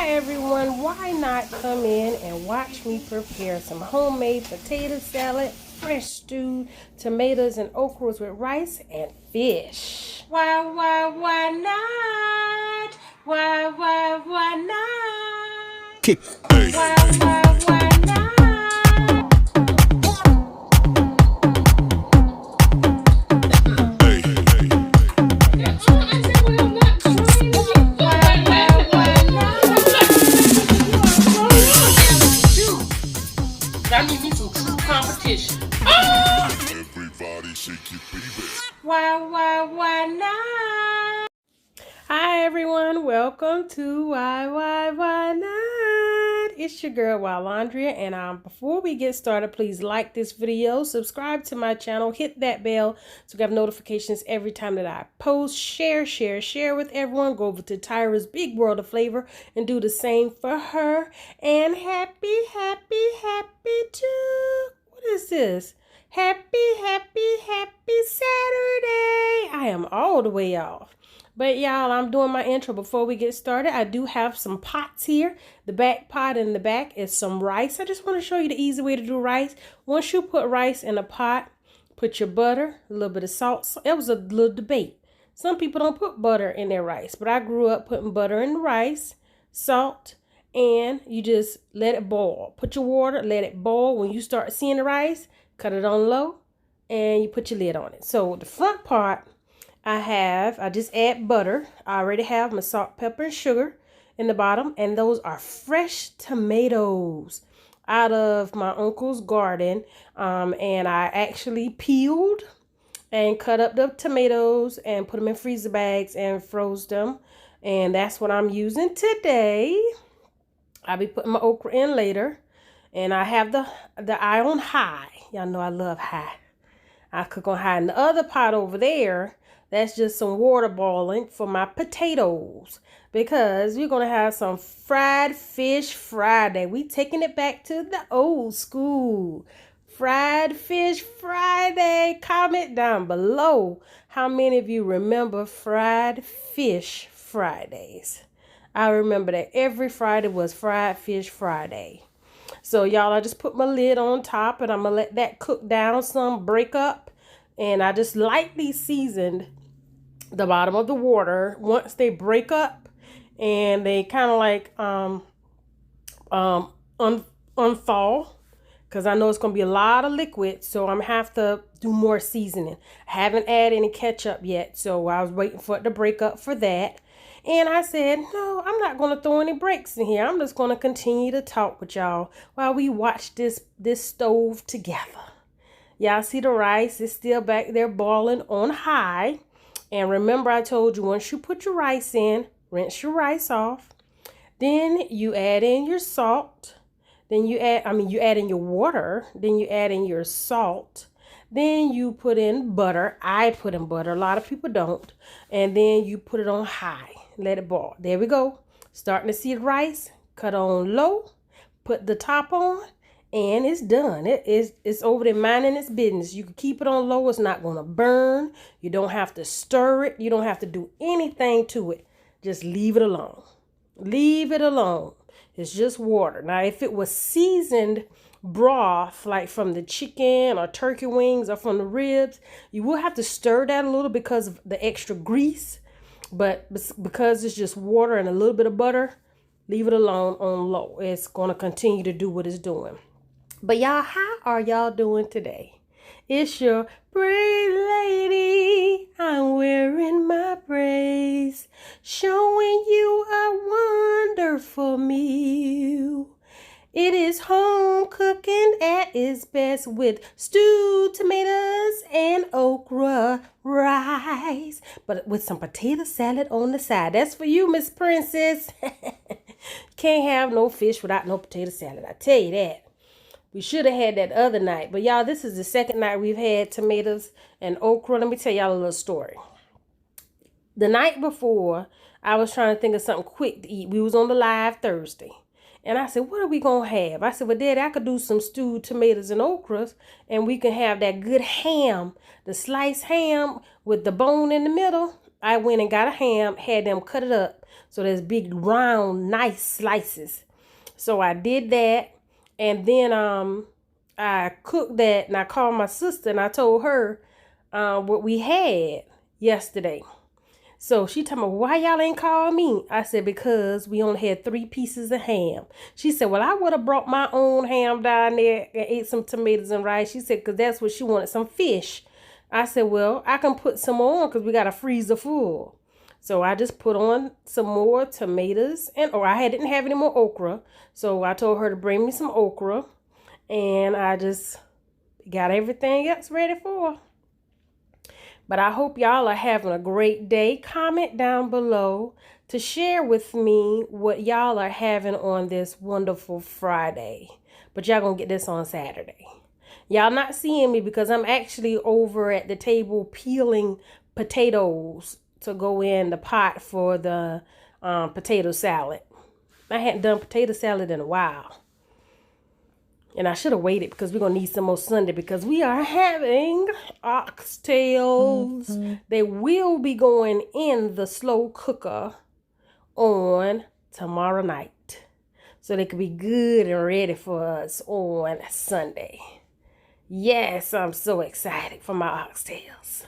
Hi everyone, why not come in and watch me prepare some homemade potato salad, fresh stewed tomatoes and okras with rice and fish. Why not? Why not? Kick. Why not? I need me some true competition. Everybody shake your baby. Why not? Hi everyone, welcome to Why Not? It's your girl Wylondria, and before we get started, please like this video, subscribe to my channel, hit that bell so you have notifications every time that I post. Share with everyone. Go over to Tyra's Big World of Flavor and do the same for her. And happy to what is this? Happy Saturday. I am all the way off. But y'all, I'm doing my intro before we get started. I do have some pots here. The back pot in the back is some rice. I just want to show you the easy way to do rice. Once you put rice in a pot, put your butter, a little bit of salt. It was a little debate. Some people don't put butter in their rice, but I grew up putting butter in the rice, salt, and you just let it boil. Put your water, let it boil. When you start seeing the rice, cut it on low, and you put your lid on it. So the front part, I just add butter. I already have my salt, pepper, and sugar in the bottom. And those are fresh tomatoes out of my uncle's garden. And I actually peeled and cut up the tomatoes and put them in freezer bags and froze them. And that's what I'm using today. I'll be putting my okra in later. And I have the eye on high. Y'all know I love high. I cook on high. And the other pot over there, that's just some water boiling for my potatoes, because we're going to have some fried fish Friday. We taking it back to the old school. Fried fish Friday. Comment down below how many of you remember fried fish Fridays. I remember that every Friday was fried fish Friday. So y'all, I just put my lid on top and I'm going to let that cook down some, break up. And I just lightly seasoned the bottom of the water. Once they break up and they kind of like unthaw, because I know it's going to be a lot of liquid, so I'm going to have to do more seasoning. I haven't added any ketchup yet, so I was waiting for it to break up for that. And I said, no, I'm not going to throw any breaks in here. I'm just going to continue to talk with y'all while we watch this stove together. Y'all see the rice is still back there boiling on high. And remember, I told you, once you put your rice in, rinse your rice off. Then you add in your salt. Then you add in your water. Then you add in your salt. Then you put in butter. I put in butter. A lot of people don't. And then you put it on high. Let it boil. There we go. Starting to see the rice. Cut on low. Put the top on. And it's done. It's over there minding its business. You can keep it on low. It's not going to burn. You don't have to stir it. You don't have to do anything to it. Just leave it alone. Leave it alone. It's just water. Now, if it was seasoned broth, like from the chicken or turkey wings or from the ribs, you will have to stir that a little because of the extra grease. But because it's just water and a little bit of butter, leave it alone on low. It's going to continue to do what it's doing. But y'all, how are y'all doing today? It's your brave lady. I'm wearing my braids, showing you a wonderful meal. It is home cooking at its best with stewed tomatoes and okra rice, but with some potato salad on the side. That's for you, Miss Princess. Can't have no fish without no potato salad. I tell you that. We should have had that other night. But y'all, this is the second night we've had tomatoes and okra. Let me tell y'all a little story. The night before, I was trying to think of something quick to eat. We was on the live Thursday. And I said, what are we going to have? I said, well, Daddy, I could do some stewed tomatoes and okras. And we can have that good ham, the sliced ham with the bone in the middle. I went and got a ham, had them cut it up so there's big, round, nice slices. So I did that, and then I cooked that, and I called my sister, and I told her what we had yesterday. So she told me, why y'all ain't call me? I said, because we only had 3 pieces of ham. She said, well, I would have brought my own ham down there and ate some tomatoes and rice. She said, because that's what she wanted, some fish. I said, well, I can put some more on because we got a freezer full. So I just put on some more tomatoes, or I didn't have any more okra. So I told her to bring me some okra, and I just got everything else ready for her. But I hope y'all are having a great day. Comment down below to share with me what y'all are having on this wonderful Friday. But y'all gonna get this on Saturday. Y'all not seeing me because I'm actually over at the table peeling potatoes to go in the pot for the potato salad. I hadn't done potato salad in a while. And I should have waited because we're going to need some more Sunday because we are having oxtails. They will be going in the slow cooker on tomorrow night. So they can be good and ready for us on Sunday. Yes, I'm so excited for my oxtails.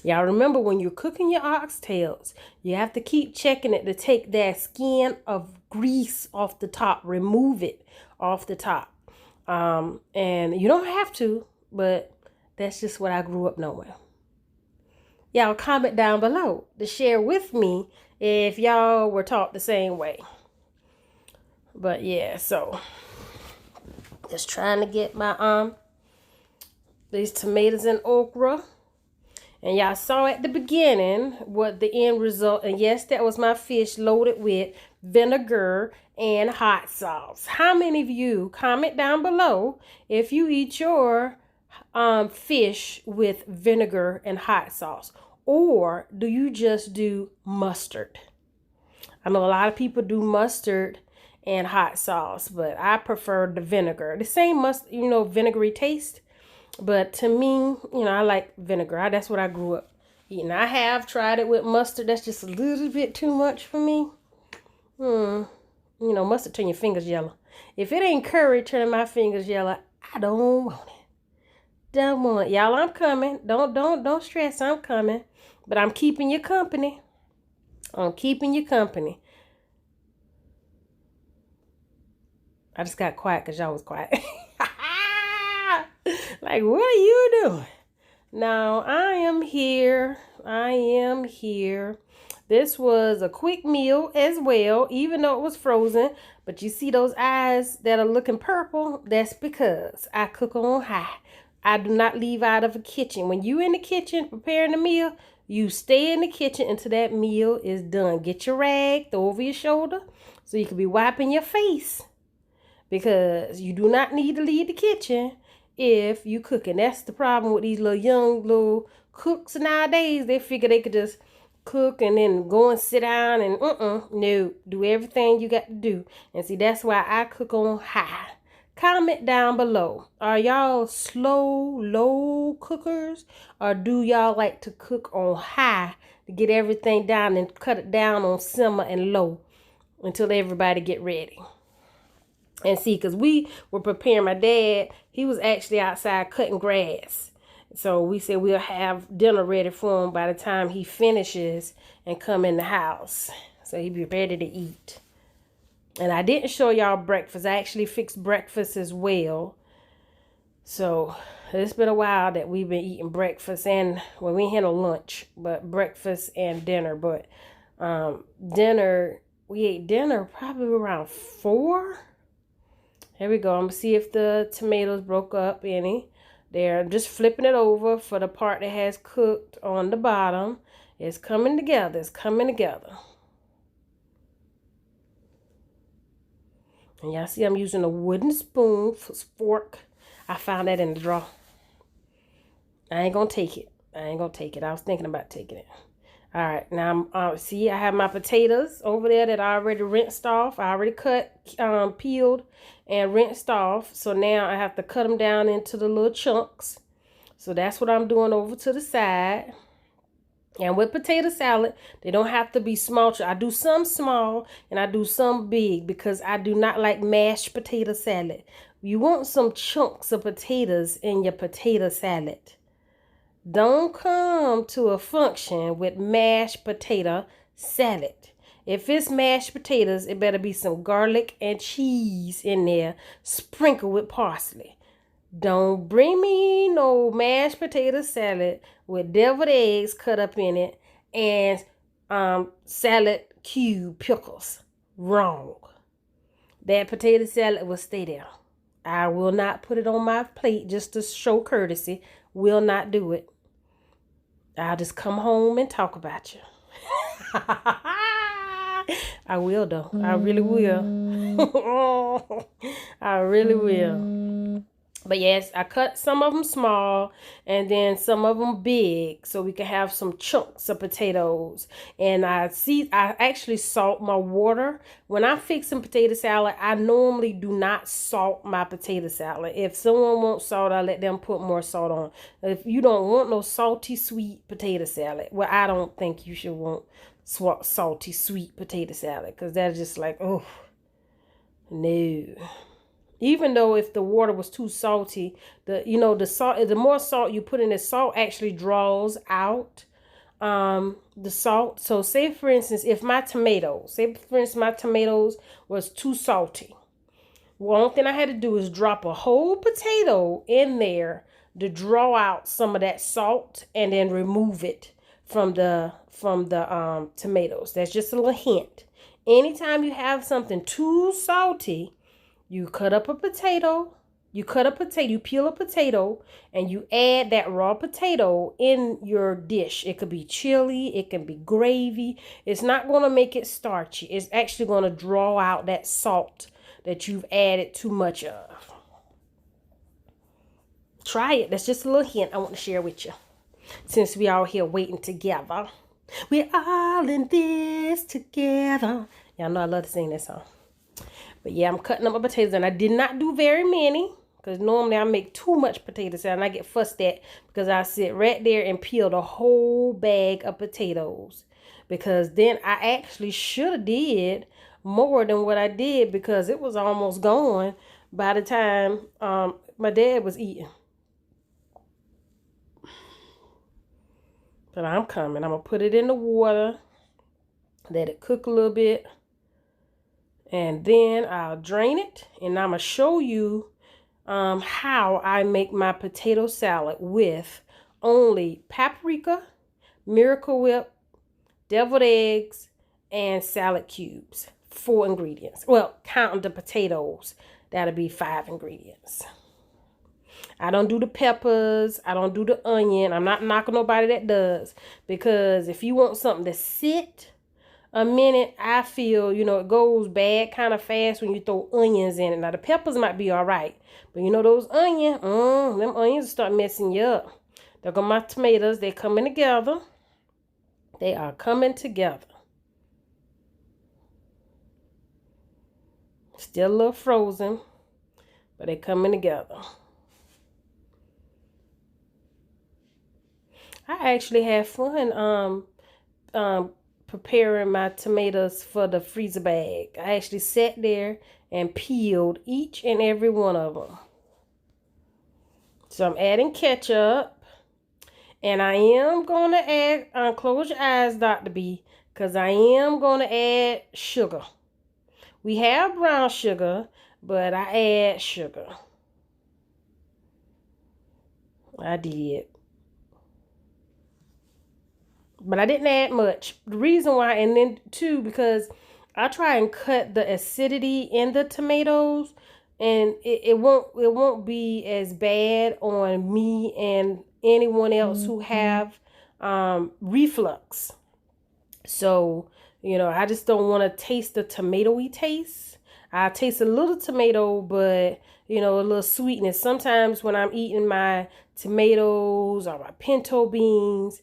Y'all remember when you're cooking your oxtails, you have to keep checking it to take that skin of grease off the top. Remove it off the top. And you don't have to, but that's just what I grew up knowing. Y'all comment down below to share with me if y'all were taught the same way. But yeah, so just trying to get my these tomatoes and okra. And y'all saw at the beginning what the end result, and yes, that was my fish loaded with vinegar and hot sauce. How many of you, comment down below if you eat your fish with vinegar and hot sauce, or do you just do mustard? I know a lot of people do mustard and hot sauce, but I prefer the vinegar. The same vinegary taste. But to me, I like vinegar. That's what I grew up eating. I have tried it with mustard. That's just a little bit too much for me. Mustard turn your fingers yellow. If it ain't curry turning my fingers yellow, I don't want it. Don't want it. Y'all, I'm coming. Don't stress. I'm coming. But I'm keeping you company. I'm keeping you company. I just got quiet because y'all was quiet. Like, what are you doing? Now, I am here. This was a quick meal as well, even though it was frozen. But you see those eyes that are looking purple? That's because I cook on high. I do not leave out of a kitchen. When you in the kitchen preparing the meal, you stay in the kitchen until that meal is done. Get your rag, throw over your shoulder, so you can be wiping your face. Because you do not need to leave the kitchen if you cooking. That's the problem with these young cooks nowadays. They figure they could just cook and then go and sit down and no, do everything you got to do. And see, that's why I cook on high. Comment down below. Are y'all low cookers, or do y'all like to cook on high to get everything down and cut it down on simmer and low until everybody get ready? And see, because we were preparing, my dad, he was actually outside cutting grass. So we said we'll have dinner ready for him by the time he finishes and come in the house. So he'll be ready to eat. And I didn't show y'all breakfast. I actually fixed breakfast as well. So it's been a while that we've been eating breakfast. And, well, we ain't had no lunch, but breakfast and dinner. But we ate dinner probably around 4. Here we go. I'm going to see if the tomatoes broke up any. They're just flipping it over for the part that has cooked on the bottom. It's coming together. It's coming together. And y'all see I'm using a wooden spoon for fork. I found that in the drawer. I ain't going to take it. I was thinking about taking it. All right, now see, I have my potatoes over there that I already rinsed off. I already cut, peeled, and rinsed off. So now I have to cut them down into the little chunks. So that's what I'm doing over to the side. And with potato salad, they don't have to be small. I do some small and I do some big because I do not like mashed potato salad. You want some chunks of potatoes in your potato salad. Don't come to a function with mashed potato salad. If it's mashed potatoes, it better be some garlic and cheese in there, sprinkled with parsley. Don't bring me no mashed potato salad with deviled eggs cut up in it and salad cube pickles. Wrong. That potato salad will stay there. I will not put it on my plate just to show courtesy. Will not do it. I'll just come home and talk about you. I will though. I really will. I really will. But yes, I cut some of them small and then some of them big so we can have some chunks of potatoes. And I actually salt my water. When I fix some potato salad, I normally do not salt my potato salad. If someone wants salt, I let them put more salt on. If you don't want no salty sweet potato salad, well, I don't think you should want salty sweet potato salad because that's just like, oh, no. Even though if the water was too salty, the more salt you put in, the salt actually draws out the salt. So say for instance, if my tomatoes was too salty, one thing I had to do is drop a whole potato in there to draw out some of that salt and then remove it from the tomatoes. That's just a little hint. Anytime you have something too salty, you cut up a potato, you peel a potato, and you add that raw potato in your dish. It could be chili, it can be gravy. It's not going to make it starchy. It's actually going to draw out that salt that you've added too much of. Try it. That's just a little hint I want to share with you. Since we all here waiting together. We're all in this together. Y'all know I love to sing this song. But yeah, I'm cutting up my potatoes, and I did not do very many because normally I make too much potato salad and I get fussed at because I sit right there and peel the whole bag of potatoes, because then I actually should have did more than what I did because it was almost gone by the time my dad was eating. But I'm coming. I'm going to put it in the water, let it cook a little bit. And then I'll drain it, and I'm going to show you how I make my potato salad with only paprika, Miracle Whip, deviled eggs, and salad cubes. 4 ingredients. Well, counting the potatoes, that'll be 5 ingredients. I don't do the peppers. I don't do the onion. I'm not knocking nobody that does, because if you want something to sit a minute, I feel, it goes bad kind of fast when you throw onions in it. Now, the peppers might be all right, but those onions, them onions start messing you up. There go my tomatoes. They're coming together. They are coming together. Still a little frozen, but they're coming together. I actually had fun preparing my tomatoes for the freezer bag. I actually sat there and peeled each and every one of them. So I'm adding ketchup. And I am going to add, close your eyes, Dr. B, because I am going to add sugar. We have brown sugar, but I add sugar. I did. But I didn't add much. The reason why, and then too, because I try and cut the acidity in the tomatoes, and it won't be as bad on me and anyone else who have reflux. So, I just don't want to taste the tomatoey taste. I taste a little tomato, but a little sweetness. Sometimes when I'm eating my tomatoes or my pinto beans,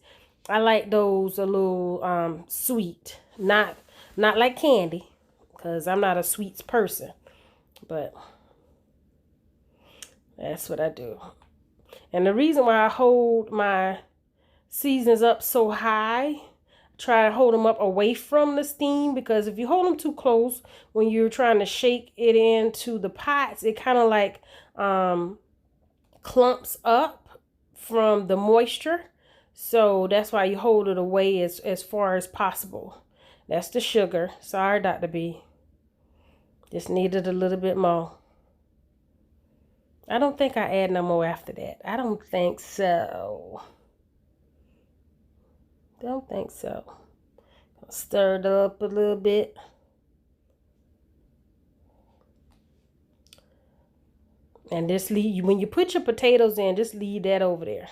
I like those a little sweet, not like candy, because I'm not a sweets person, but that's what I do. And the reason why I hold my seasonings up so high. Try to hold them up away from the steam, because if you hold them too close when you're trying to shake it into the pots, it kind of like clumps up from the moisture. So that's why you hold it away as far as possible. That's the sugar. Sorry, Dr. B. Just needed a little bit more. I don't think I add no more after that. I don't think so. Don't think so. Stir it up a little bit. And just leave, when you put your potatoes in, just leave that over there.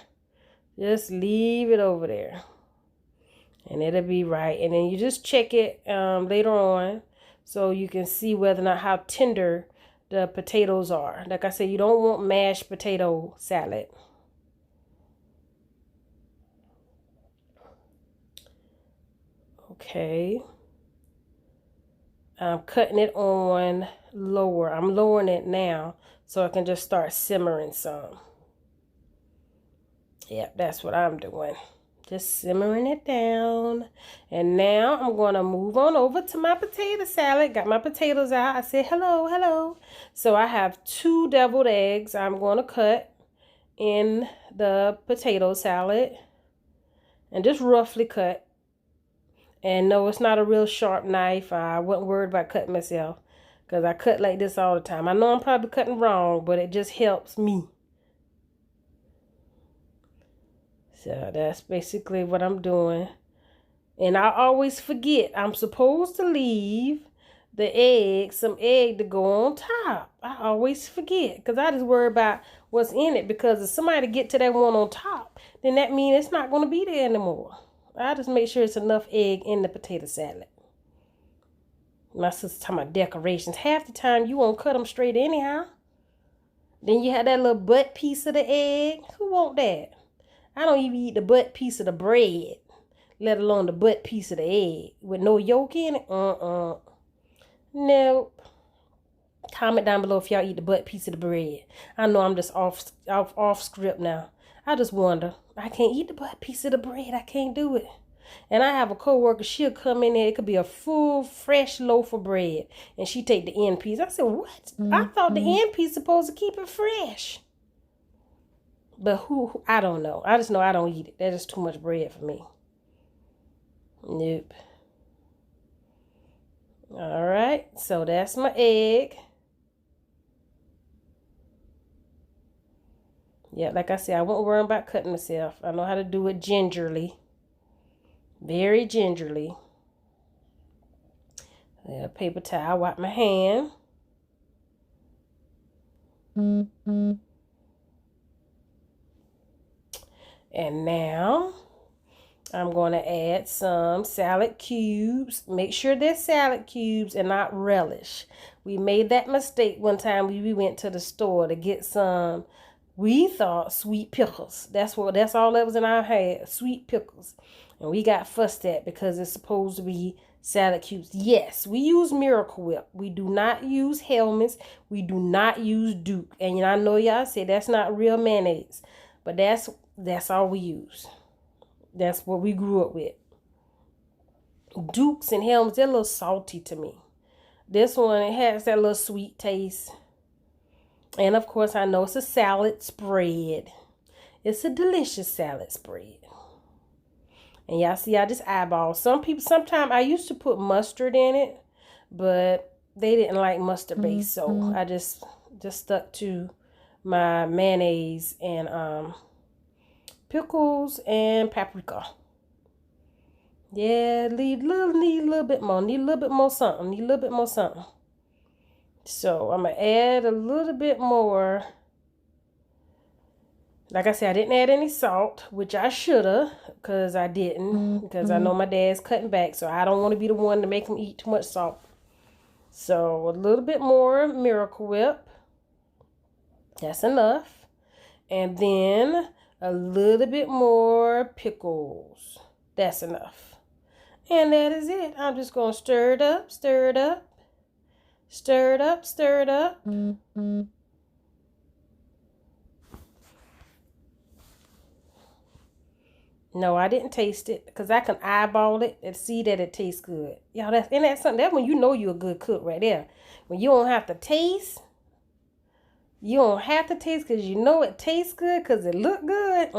Just leave it over there. And it'll be right. And then you just check it later on so you can see whether or not how tender the potatoes are. Like I said, you don't want mashed potato salad. Okay. I'm cutting it on lower. I'm lowering it now so I can just start simmering some. Yep, that's what I'm doing. Just simmering it down. And now I'm going to move on over to my potato salad. Got my potatoes out. I said, hello, hello. So I have 2 deviled eggs I'm going to cut in the potato salad. And just roughly cut. And no, it's not a real sharp knife. I wasn't worried about cutting myself, because I cut like this all the time. I know I'm probably cutting wrong, but it just helps me. So that's basically what I'm doing. And I always forget I'm supposed to leave the egg, some egg to go on top. I always forget, because I just worry about what's in it. Because if somebody get to that one on top, then that means it's not going to be there anymore. I just make sure it's enough egg in the potato salad. My sister's talking about decorations. Half the time you won't cut them straight anyhow. Then you have that little butt piece of the egg. Who want that? I don't even eat the butt piece of the bread, let alone the butt piece of the egg with no yolk in it. Nope. Comment down below if y'all eat the butt piece of the bread. I know I'm just off script now. I just wonder. I can't eat the butt piece of the bread. I can't do it. And I have a coworker. She'll come in there. It could be a full, fresh loaf of bread, and she take the end piece. I said, what? I thought the end piece supposed to keep it fresh. But who? I don't know. I just know I don't eat it. That is too much bread for me. Nope. All right. So that's my egg. Yeah, like I said, I won't worry about cutting myself. I know how to do it gingerly. Very gingerly. Yeah, paper towel, wipe my hand. And now I'm going to add some salad cubes. Make sure they're salad cubes and not relish. We made that mistake one time. We went to the store to get some, we thought, sweet pickles. That's all that was in our head, sweet pickles. And we got fussed at because it's supposed to be salad cubes. Yes, we use Miracle Whip. We do not use Hellmann's. We do not use Duke. And I know y'all say that's not real mayonnaise, but that's all we use. That's what we grew up with. Dukes and Hellmann's, they're a little salty to me. This one, it has that little sweet taste. And of course, I know it's a salad spread. It's a delicious salad spread. And y'all see, I just eyeball. Sometimes I used to put mustard in it, but they didn't like mustard base. So I just stuck to my mayonnaise and pickles and paprika. Yeah, need a little bit more. Need a little bit more something. So I'm going to add a little bit more. Like I said, I didn't add any salt, which I should have, because I didn't. Because I know my dad's cutting back, so I don't want to be the one to make him eat too much salt. So a little bit more Miracle Whip. That's enough. And then a little bit more pickles. That's enough. And that is it. I'm just going to stir it up, stir it up. Stir it up, stir it up. No, I didn't taste it because I can eyeball it and see that it tastes good. Y'all, that's something. That's when you know you're a good cook right there. When you don't have to taste. You don't have to taste because you know it tastes good because it look good.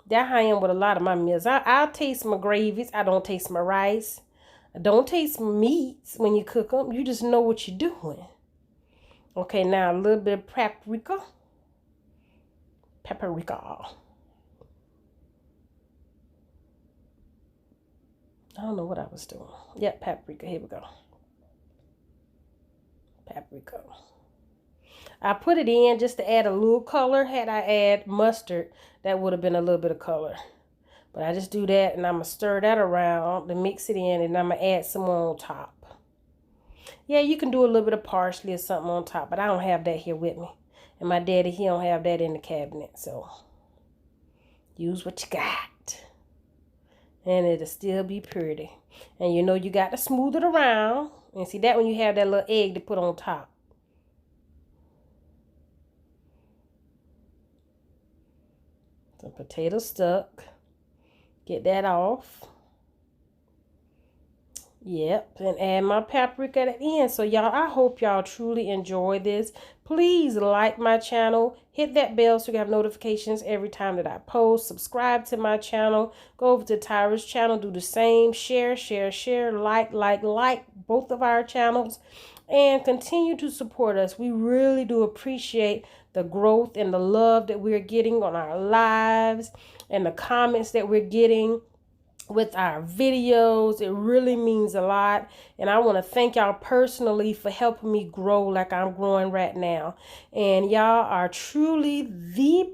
That's how I am with a lot of my meals. I'll taste my gravies. I don't taste my rice. I don't taste meats when you cook them. You just know what you're doing. Okay, now a little bit of paprika. Paprika. I don't know what I was doing. Yep, paprika. Here we go. Paprika. I put it in just to add a little color. Had I add mustard, that would have been a little bit of color. But I just do that and I'm going to stir that around to mix it in and I'm going to add some more on top. Yeah, you can do a little bit of parsley or something on top, but I don't have that here with me. And my daddy, he don't have that in the cabinet. So use what you got. And it'll still be pretty. And you know you got to smooth it around. And see that when you have that little egg to put on top. Some potato stuck. Get that off. Yep, and add my paprika at the end. So y'all, I hope y'all truly enjoy this. Please like my channel. Hit that bell so you have notifications every time that I post. Subscribe to my channel. Go over to Tyra's channel. Do the same. Share, like both of our channels. And continue to support us. We really do appreciate the growth and the love that we're getting on our lives and the comments that we're getting with our videos. It really means a lot, and I want to thank y'all personally for helping me grow like I'm growing right now. And y'all are truly the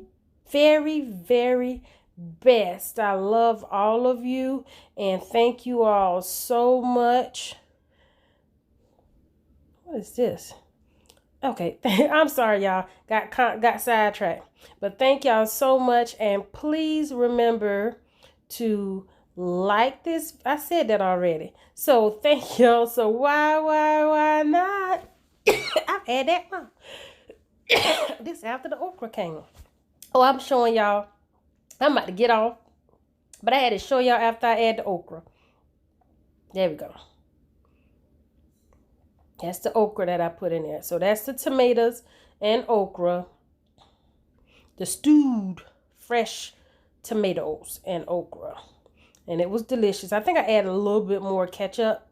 very, very best. I love all of you, and thank you all so much. What is this? Okay, I'm sorry, y'all. Got sidetracked. But thank y'all so much, and please remember to like this. I said that already. So thank y'all. So why not? I've had that one. This after the okra came. Oh, I'm showing y'all. I'm about to get off. But I had to show y'all after I add the okra. There we go. That's the okra that I put in there. So that's the tomatoes and okra. The stewed fresh tomatoes and okra. And it was delicious. I think I added a little bit more ketchup.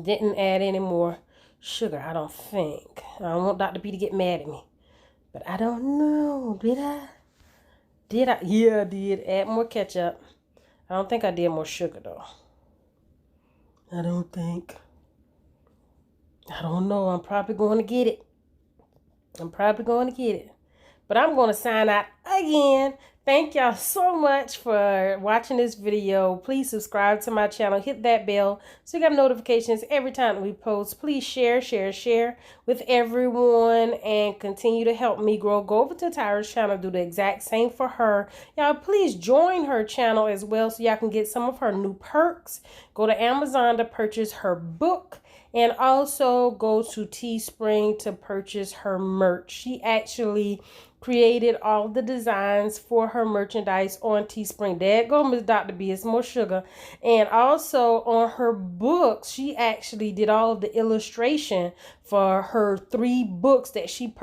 Didn't add any more sugar, I don't think. I don't want Dr. B to get mad at me. But I don't know. Did I? Yeah, I did. Add more ketchup. I don't think I did more sugar, though. I don't think. I don't know. I'm probably going to get it. But I'm going to sign out again. Thank y'all so much for watching this video. Please subscribe to my channel. Hit that bell so you have notifications every time we post. Please share with everyone and continue to help me grow. Go over to Tyra's channel. Do the exact same for her. Y'all, please join her channel as well so y'all can get some of her new perks. Go to Amazon to purchase her book. And also go to Teespring to purchase her merch. She actually created all the designs for her merchandise on Teespring. There go Miss Dr. B. It's more sugar. And also on her books, she actually did all of the illustration for her 3 books that she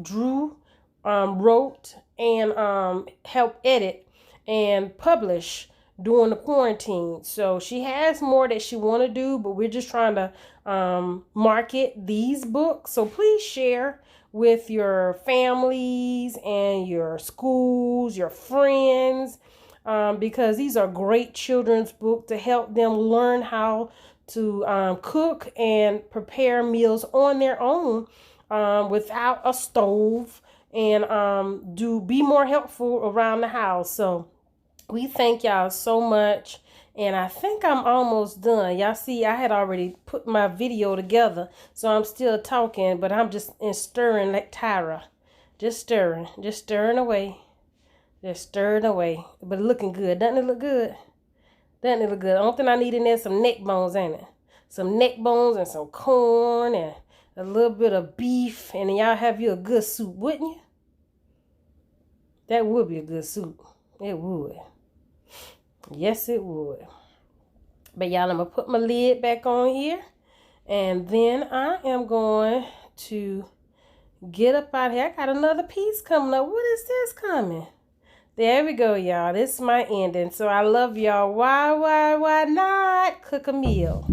drew, wrote, and helped edit and publish during the quarantine. So she has more that she want to do, but we're just trying to market these books. So please share with your families and your schools, your friends, because these are great children's books to help them learn how to cook and prepare meals on their own without a stove, and be more helpful around the house. So we thank y'all so much, and I think I'm almost done. Y'all see, I had already put my video together, so I'm still talking, but I'm just stirring like Tyra. Just stirring away. Just stirring away. But looking good. Doesn't it look good? Doesn't it look good? The only thing I need in there is some neck bones, ain't it? Some neck bones and some corn and a little bit of beef, and y'all have you a good soup, wouldn't you? That would be a good soup. It would. Yes, it would. But y'all, I'm going to put my lid back on here. And then I am going to get up out here. I got another piece coming up. What is this coming? There we go, y'all. This is my ending. So I love y'all. Why not cook a meal?